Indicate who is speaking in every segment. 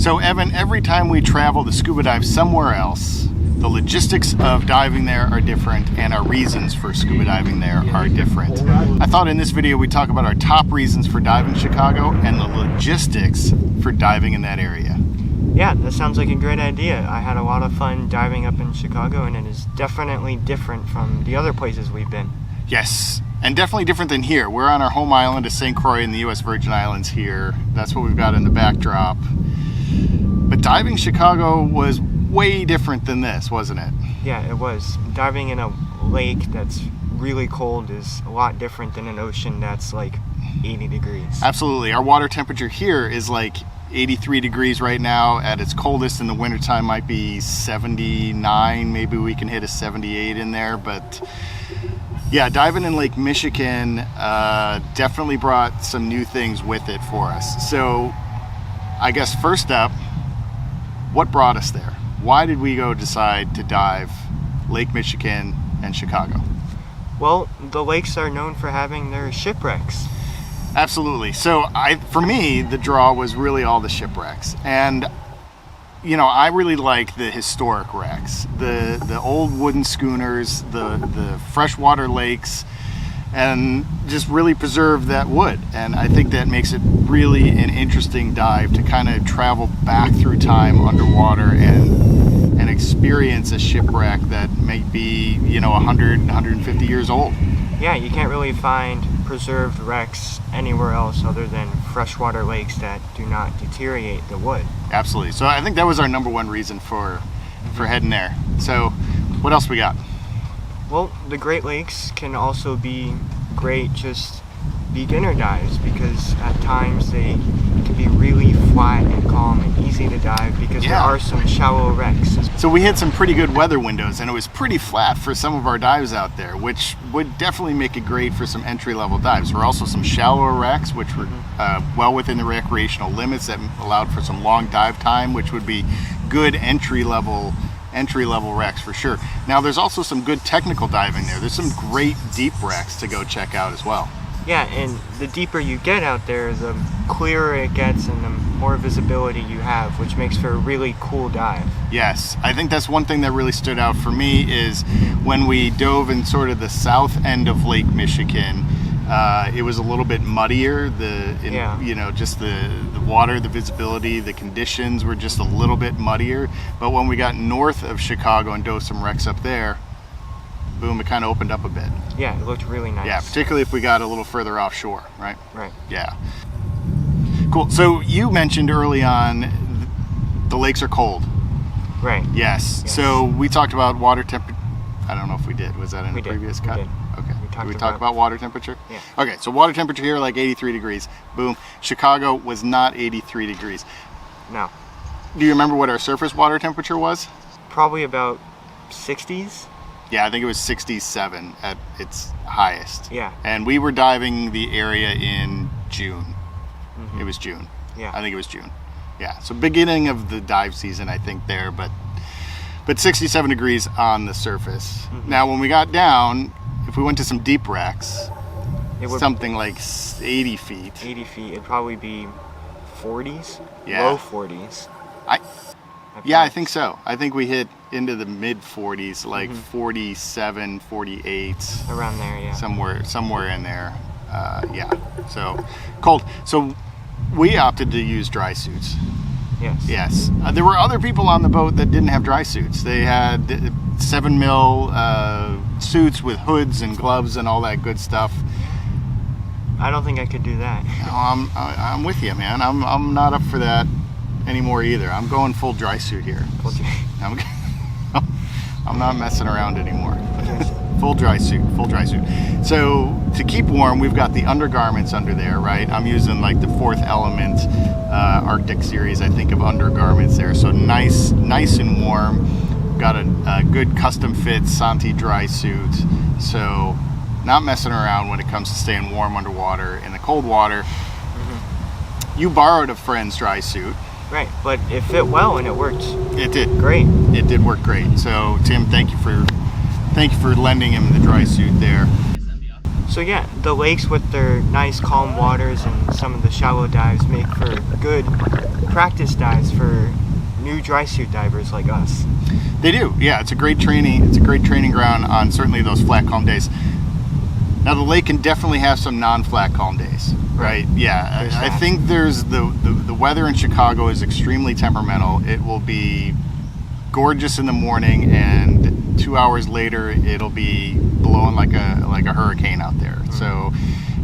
Speaker 1: So Evan, every time we travel to scuba dive somewhere else, the logistics of diving there are different and our reasons for scuba diving there are different. I thought in this video we'd talk about our top reasons for diving Chicago and the logistics for diving in that area.
Speaker 2: Yeah, that sounds like a great idea. I had a lot of fun diving up in Chicago, and it is definitely different from the other places we've been.
Speaker 1: Yes, and definitely different than here. We're on our home island of St. Croix in the U.S. Virgin Islands here. That's what we've got in the backdrop. But diving Chicago was way different than this, wasn't it?
Speaker 2: Yeah, it was. Diving in a lake that's really cold is a lot different than an ocean that's like 80 degrees.
Speaker 1: Absolutely. Our water temperature here is like 83 degrees right now. At its coldest in the wintertime might be 79. Maybe we can hit a 78 in there. But yeah, diving in Lake Michigan definitely brought some new things with it for us. So I guess first up, what brought us there? Why did we go decide to dive Lake Michigan and Chicago?
Speaker 2: Well, the lakes are known for having their shipwrecks.
Speaker 1: Absolutely. So for me, the draw was really all the shipwrecks. And, you know, I really like the historic wrecks, the old wooden schooners, the freshwater lakes, and just really preserve that wood. And I think that makes it really an interesting dive to kind of travel back through time underwater and experience a shipwreck that may be, you know, 100, 150 years old.
Speaker 2: Yeah, you can't really find preserved wrecks anywhere else other than freshwater lakes that do not deteriorate the wood.
Speaker 1: Absolutely. So I think that was our number one reason for heading there. So what else we got?
Speaker 2: Well, the Great Lakes can also be great just beginner dives because at times they can be really flat and calm and easy to dive because there are some shallow wrecks.
Speaker 1: So we hit some pretty good weather windows and it was pretty flat for some of our dives out there, which would definitely make it great for some entry-level dives. There were also some shallower wrecks which were well within the recreational limits that allowed for some long dive time, which would be good entry-level wrecks for sure. Now there's also some good technical diving there. There's some great deep wrecks to go check out as well.
Speaker 2: Yeah, and the deeper you get out there, the clearer it gets and the more visibility you have, which makes for a really cool dive.
Speaker 1: Yes, I think that's one thing that really stood out for me is when we dove in sort of the south end of Lake Michigan, it was a little bit muddier. You know, just the water, the visibility, the conditions were just a little bit muddier. But when we got north of Chicago and dove some wrecks up there, boom, it kind of opened up a bit.
Speaker 2: Yeah, it looked really nice.
Speaker 1: Yeah, particularly if we got a little further offshore, right?
Speaker 2: Right.
Speaker 1: Yeah. Cool. So you mentioned early on the lakes are cold.
Speaker 2: Right.
Speaker 1: Yes. So we talked about water temperature. I don't know if we did. Was that in the previous cut?
Speaker 2: We did.
Speaker 1: Okay.
Speaker 2: Did
Speaker 1: we talk about water temperature?
Speaker 2: Yeah.
Speaker 1: Okay, so water temperature here like 83 degrees. Boom. Chicago was not 83 degrees.
Speaker 2: No.
Speaker 1: Do you remember what our surface water temperature was?
Speaker 2: Probably about 60s.
Speaker 1: Yeah, I think it was 67 at its highest.
Speaker 2: Yeah.
Speaker 1: And we were diving the area in June. It was June.
Speaker 2: Yeah.
Speaker 1: I think it was June. Yeah. So beginning of the dive season, I think there, but 67 degrees on the surface. Now, when we got down, if we went to some deep wrecks, something like 80 feet.
Speaker 2: 80 feet. It'd probably be 40s.
Speaker 1: Yeah.
Speaker 2: Low 40s.
Speaker 1: I think so. I think we hit into the mid 40s, like 47, 48.
Speaker 2: Around there, yeah.
Speaker 1: Somewhere in there. Yeah. So cold. So we opted to use dry suits.
Speaker 2: Yes.
Speaker 1: Yes. There were other people on the boat that didn't have dry suits. They had 7 mil suits with hoods and gloves and all that good stuff.
Speaker 2: I don't think I could do that.
Speaker 1: No, I'm with you, man. I'm not up for that anymore either. I'm going full dry suit here. I'm not messing around anymore. Full dry suit. So to keep warm, we've got the undergarments under there, right? I'm using like the Fourth Element Arctic series, I think, of undergarments there. So nice and warm. Got a good custom fit Santi dry suit. So not messing around when it comes to staying warm underwater in the cold water. You borrowed a friend's dry suit.
Speaker 2: Right, but it fit well and it worked.
Speaker 1: It did.
Speaker 2: Great.
Speaker 1: It did work great. So Tim, thank you for lending him the dry suit there.
Speaker 2: So yeah, the lakes with their nice calm waters and some of the shallow dives make for good practice dives for new dry suit divers like us.
Speaker 1: They do, yeah. It's a great training. It's a great training ground on certainly those flat, calm days. Now the lake can definitely have some non-flat, calm days, right? Yeah, I think there's the weather in Chicago is extremely temperamental. It will be gorgeous in the morning, and 2 hours later it'll be blowing like a hurricane out there. So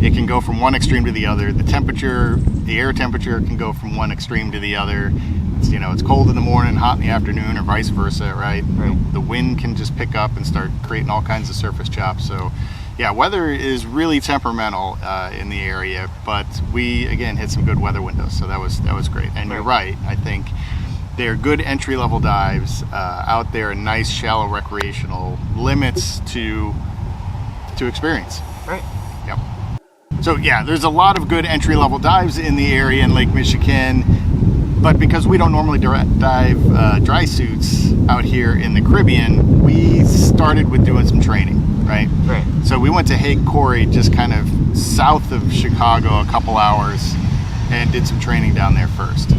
Speaker 1: it can go from one extreme to the other. The air temperature can go from one extreme to the other. It's cold in the morning, hot in the afternoon, or vice versa, right? The wind can just pick up and start creating all kinds of surface chops. So yeah, weather is really temperamental in the area, but we again hit some good weather windows, so that was great. And you're right, I think they're good entry-level dives out there, nice shallow recreational limits to experience.
Speaker 2: Right.
Speaker 1: Yep. So yeah, there's a lot of good entry-level dives in the area in Lake Michigan, but because we don't normally dive dry suits out here in the Caribbean, we started with doing some training, right?
Speaker 2: Right.
Speaker 1: So we went to Haigh, Quarry, just kind of south of Chicago, a couple hours, and did some training down there first.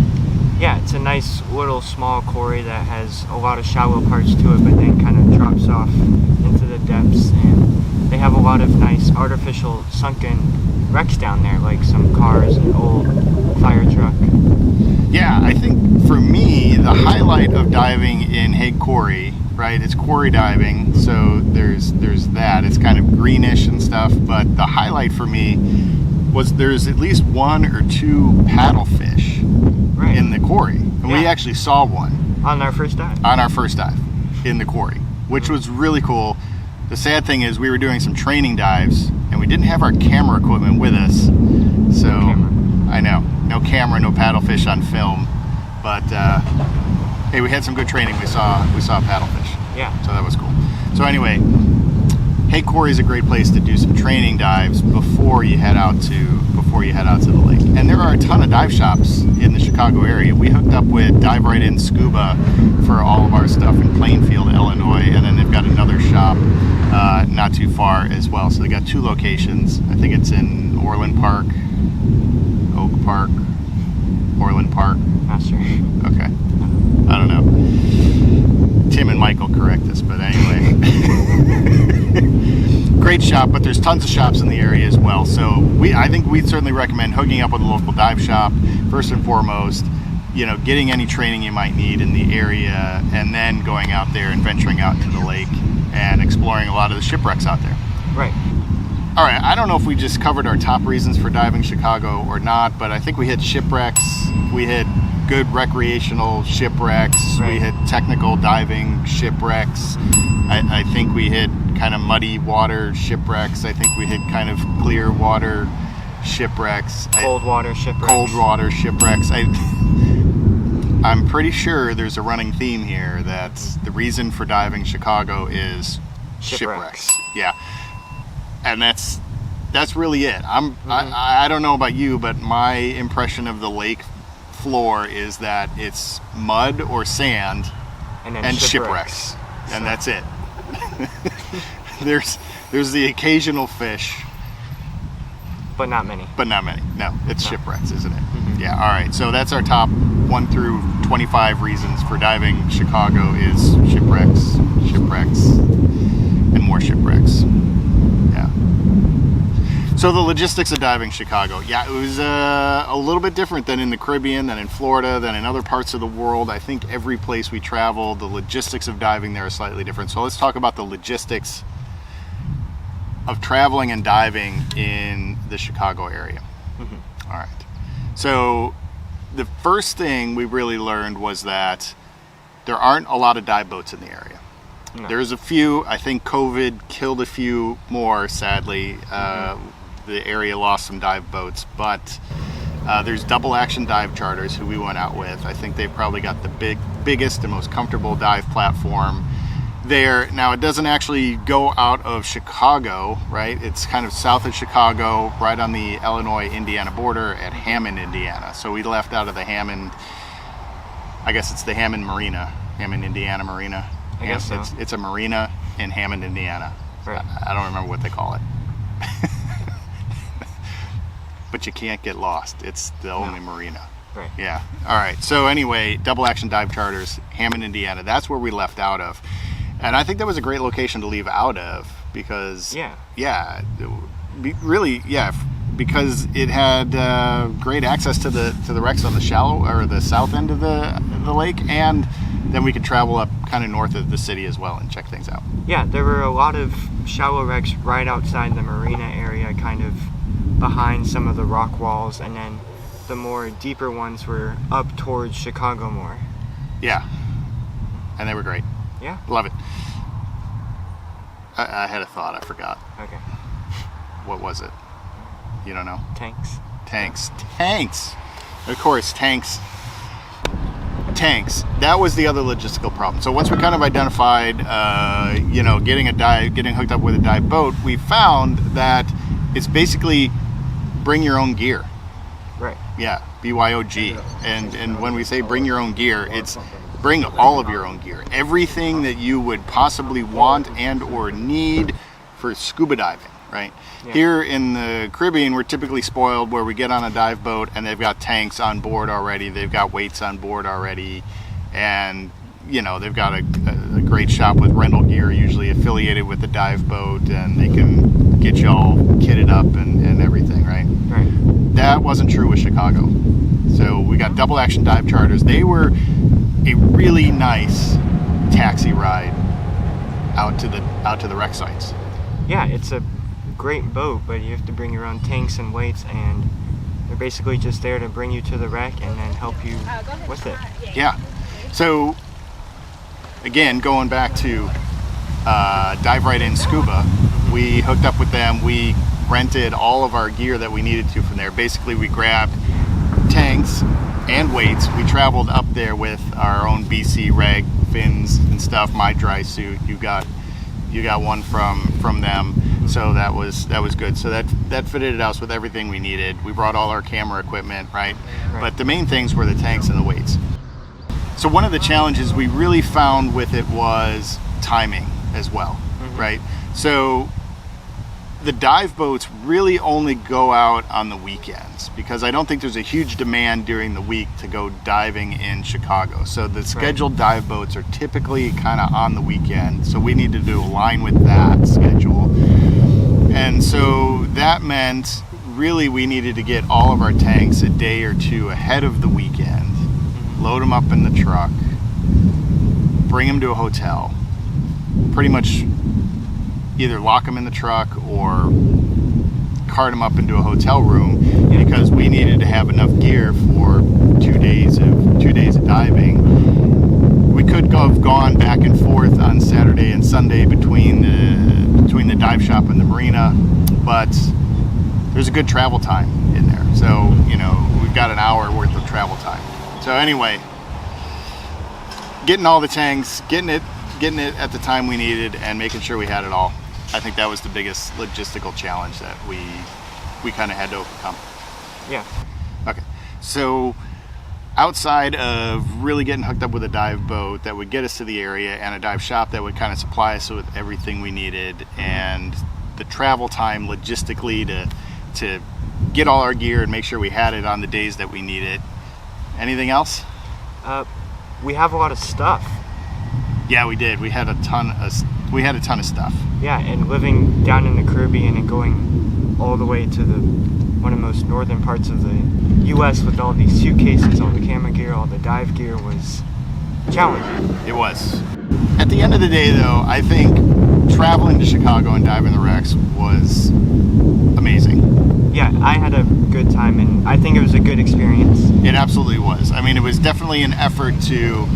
Speaker 2: Yeah, it's a nice little small quarry that has a lot of shallow parts to it, but then kind of drops off into the depths, and they have a lot of nice artificial sunken wrecks down there, like some cars, an old fire truck.
Speaker 1: Yeah, I think for me, the highlight of diving in Haigh Quarry, right, it's quarry diving, so there's that. It's kind of greenish and stuff, but the highlight for me was there's at least one or two paddlefish in the quarry. And we actually saw one.
Speaker 2: On our first dive.
Speaker 1: On our first dive in the quarry, which was really cool. The sad thing is we were doing some training dives, and we didn't have our camera equipment with us. So, I know, no camera, no paddlefish on film, but hey, we had some good training. We saw a paddlefish.
Speaker 2: Yeah.
Speaker 1: So that was cool. So anyway, Haigh Quarry is a great place to do some training dives before you head out to the lake. And there are a ton of dive shops in the Chicago area. We hooked up with Dive Right In Scuba for all of our stuff in Plainfield, Illinois, and then they've got another shop not too far as well. So they got two locations. I think it's in Orland Park, Oak Park, Orland Park.
Speaker 2: Not sure.
Speaker 1: Okay. I don't know. Tim and Michael correct us, but anyway. Great shop, but there's tons of shops in the area as well. So I think we'd certainly recommend hooking up with a local dive shop, first and foremost, getting any training you might need in the area, and then going out there and venturing out to the lake and exploring a lot of the shipwrecks out there.
Speaker 2: Right.
Speaker 1: All right, I don't know if we just covered our top reasons for diving Chicago or not, but I think we hit shipwrecks, we hit good recreational shipwrecks, we hit technical diving shipwrecks, I think we hit kind of muddy water shipwrecks, I think we hit kind of clear water shipwrecks.
Speaker 2: Cold water shipwrecks.
Speaker 1: I'm pretty sure there's a running theme here that the reason for diving Chicago is shipwrecks. Yeah. And that's really it. I don't know about you, but my impression of the lake floor is that it's mud or sand and shipwrecks. And that's it. There's the occasional fish,
Speaker 2: but not many.
Speaker 1: No, it's shipwrecks, isn't it? Yeah. All right. So that's our top 1 through 25 reasons for diving Chicago is shipwrecks, and more shipwrecks. Yeah. So the logistics of diving Chicago, it was a little bit different than in the Caribbean, than in Florida, than in other parts of the world. I think every place we travel, the logistics of diving there are slightly different. So let's talk about the logistics of traveling and diving in the Chicago area. All right. So the first thing we really learned was that there aren't a lot of dive boats in the area. No. There's a few. I think COVID killed a few more, sadly. The area lost some dive boats, but there's Double Action Dive Charters who we went out with. I think they've probably got the biggest and most comfortable dive platform there. Now, it doesn't actually go out of Chicago, right? It's kind of south of Chicago, right on the Illinois-Indiana border at Hammond, Indiana. So we left out of the Hammond, I guess it's the Hammond Marina, Hammond, Indiana Marina.
Speaker 2: I guess so.
Speaker 1: It's a marina in Hammond, Indiana.
Speaker 2: Right.
Speaker 1: I don't remember what they call it. but you can't get lost. It's the only marina.
Speaker 2: Right.
Speaker 1: Yeah. All right. So anyway, Double Action Dive Charters, Hammond, Indiana. That's where we left out of. And I think that was a great location to leave out of because, because it had great access to the wrecks on the shallow or the south end of the lake, and then we could travel up kind of north of the city as well and check things out.
Speaker 2: Yeah, there were a lot of shallow wrecks right outside the marina area, kind of behind some of the rock walls, and then the more deeper ones were up towards Chicago more.
Speaker 1: Yeah, and they were great.
Speaker 2: Yeah.
Speaker 1: Love it. I had a thought, I forgot.
Speaker 2: Okay.
Speaker 1: What was it? You don't know?
Speaker 2: Tanks.
Speaker 1: Tanks. Of course, tanks. That was the other logistical problem. So once we kind of identified, getting hooked up with a dive boat, we found that it's basically bring your own gear.
Speaker 2: Right.
Speaker 1: Yeah, BYOG. And when we say bring your own gear, it's bring all of your own gear. Everything that you would possibly want and or need for scuba diving, right? Yeah. Here in the Caribbean, we're typically spoiled where we get on a dive boat and they've got tanks on board already, they've got weights on board already, and they've got a great shop with rental gear, usually affiliated with the dive boat, and they can get you all kitted up and everything, right?
Speaker 2: Right.
Speaker 1: That wasn't true with Chicago. So we got Double Action Dive Charters. They were a really nice taxi ride out to the wreck sites.
Speaker 2: Yeah, it's a great boat, but you have to bring your own tanks and weights, and they're basically just there to bring you to the wreck and then help you with it.
Speaker 1: Yeah. So again, going back to Dive Right In Scuba, we hooked up with them. We rented all of our gear that we needed to from there. Basically, we grabbed tanks and weights. We traveled up there with our own BC rag, fins and stuff. My dry suit. You got one from them. So that was good. So that fitted us with everything we needed. We brought all our camera equipment, right? But the main things were the tanks and the weights. So one of the challenges we really found with it was timing as well, right? So the dive boats really only go out on the weekends because I don't think there's a huge demand during the week to go diving in Chicago. So the scheduled dive boats are typically kind of on the weekend. So we needed to align with that schedule. And so that meant really we needed to get all of our tanks a day or two ahead of the weekend, load them up in the truck, bring them to a hotel, pretty much either lock them in the truck or cart them up into a hotel room because we needed to have enough gear for 2 days of diving. We could have gone back and forth on Saturday and Sunday between the dive shop and the marina, but there's a good travel time in there. So, we've got an hour worth of travel time. So anyway, getting all the tanks, getting it at the time we needed, and making sure we had it all. I think that was the biggest logistical challenge that we kind of had to overcome.
Speaker 2: Yeah.
Speaker 1: Okay. So outside of really getting hooked up with a dive boat that would get us to the area and a dive shop that would kind of supply us with everything we needed, and the travel time logistically to get all our gear and make sure we had it on the days that we need it. Anything else?
Speaker 2: We have a lot of stuff.
Speaker 1: Yeah, we did. We had a ton of stuff.
Speaker 2: Yeah, and living down in the Caribbean and going all the way to one of the most northern parts of the U.S. with all these suitcases, all the camera gear, all the dive gear was challenging.
Speaker 1: It was. At the end of the day, though, I think traveling to Chicago and diving the wrecks was amazing.
Speaker 2: Yeah, I had a good time, and I think it was a good experience.
Speaker 1: It absolutely was. I mean, it was definitely an effort to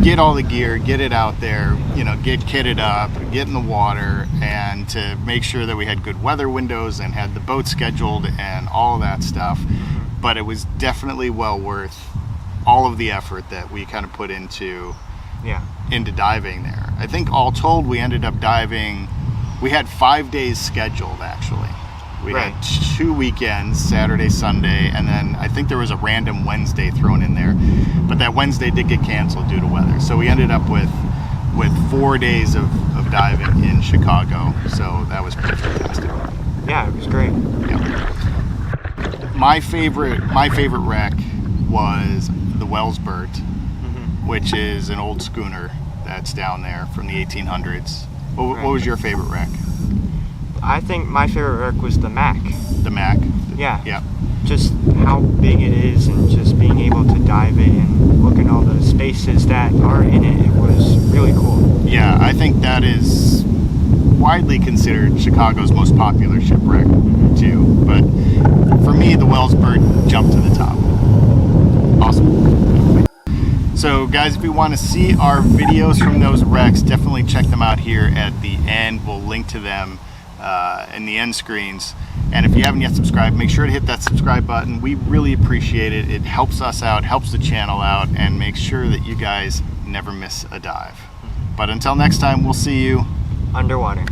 Speaker 1: get all the gear, get it out there, get kitted up, get in the water, and to make sure that we had good weather windows and had the boat scheduled and all of that stuff. But it was definitely well worth all of the effort that we kind of put into diving there. I think all told, we ended up diving, we had 5 days scheduled actually. We had 2 weekends, Saturday, Sunday, and then I think there was a random Wednesday thrown in there. But that Wednesday did get canceled due to weather. So we ended up with 4 days of diving in Chicago. So that was pretty fantastic.
Speaker 2: Yeah, it was great.
Speaker 1: Yeah. my favorite wreck was the Wellsbert, which is an old schooner that's down there from the 1800s. What was your favorite wreck?
Speaker 2: I think my favorite wreck was the Mac.
Speaker 1: The Mac?
Speaker 2: Yeah.
Speaker 1: Yeah.
Speaker 2: Just how big it is and just being able to dive in and look at all the spaces that are in it. It was really cool.
Speaker 1: Yeah, I think that is widely considered Chicago's most popular shipwreck too. But for me, the Wellsbert jumped to the top. Awesome. So guys, if you want to see our videos from those wrecks, definitely check them out here at the end. We'll link to them in the end screens. And if you haven't yet subscribed, make sure to hit that subscribe button. We really appreciate it. It helps us out, helps the channel out, and makes sure that you guys never miss a dive. But until next time, we'll see you
Speaker 2: underwater.